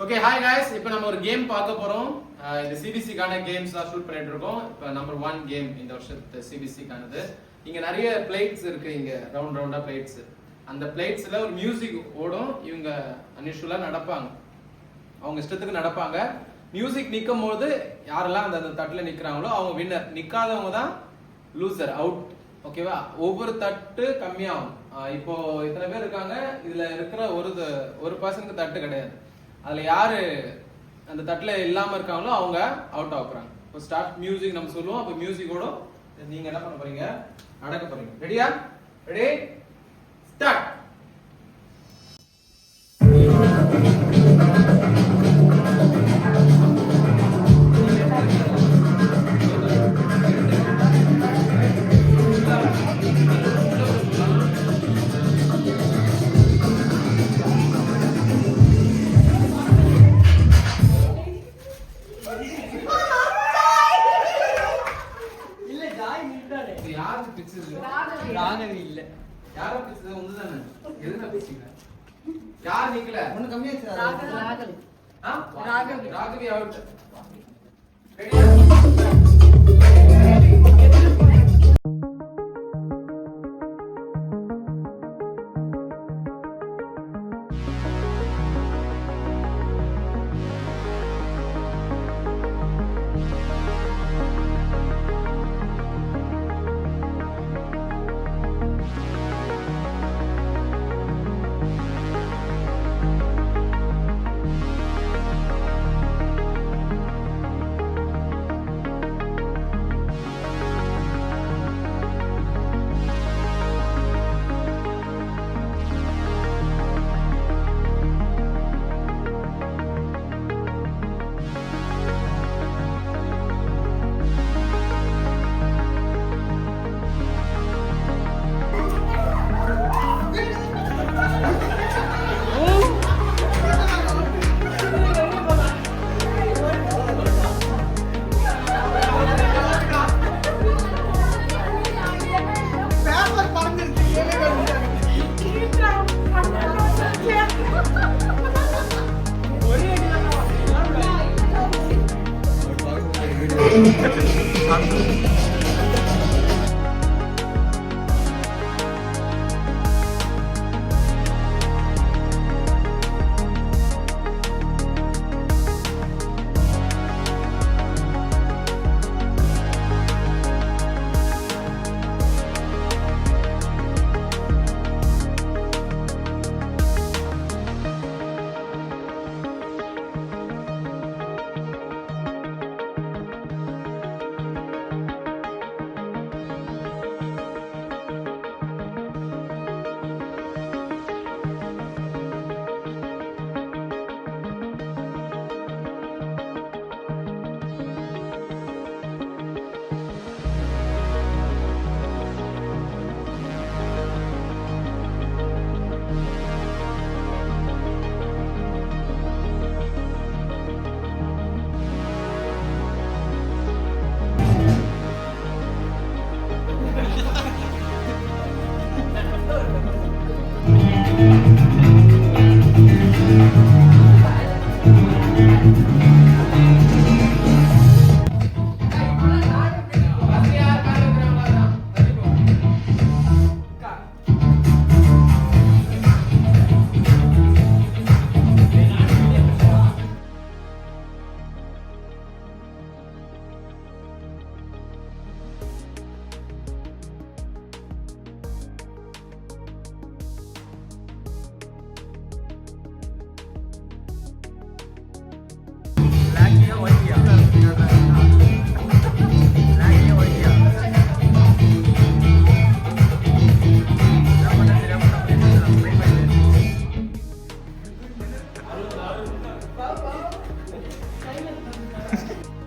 Okay hi guys இப்போ நம்ம ஒரு கேம் பார்க்க போறோம். இந்த சிபிசி கான கேம்ஸ்லாம் ஷூட் பண்ணிட்டு இருக்கோம். இப்போ நம்பர் 1 கேம் இந்த வருஷத்து சிபிசி கானது. இங்க நிறைய பிளேட்ஸ் இருக்கு, இங்க ரவுண்டா பிளேட்ஸ். அந்த பிளேட்ஸ்ல ஒரு மியூசிக் ஓடும். இவங்க அன்யூஷுவலா நடப்பாங்க, அவங்க இஷ்டத்துக்கு நடப்பாங்க. மியூசிக் நிக்கும் போது யாரெல்லாம் அந்த தட்டுல நிக்கிறாங்களோ அவங்க வின்னர், நிக்காதவங்க தான் லூசர், அவுட். ஓகேவா? ஒவ்வொரு தட்டு கம்மியாகும். இப்போ இத்தனை பேர் இருக்காங்க, இதுல இருக்கிற ஒரு பர்சனுக்கு தட்டு கிடையாது. அதுல யாரு அந்த தட்டுல இல்லாம இருக்காங்களோ அவங்க அவுட் ஆகுறாங்க. இப்போ ஸ்டார்ட் மியூசிக் நம்ம சொல்லுவோம். அப்ப மியூசிக்கோட நீங்க என்ன பண்ண போறீங்க? நடக்க போறீங்க. ரெடியா? Ready start. யாரு பிச்சது? ராகவி இல்ல. யாரோ பிச்சது உண்டுதானே? எதுனா பிச்சீங்க? யார் நிக்கல? ஒண்ணு கம்மியாச்சு. ராகவி. ராகவி. ராகவி அவுட். ரெடியா?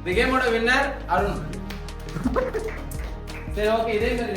The game winner Arun. சரி ஓகே, இதே மாதிரி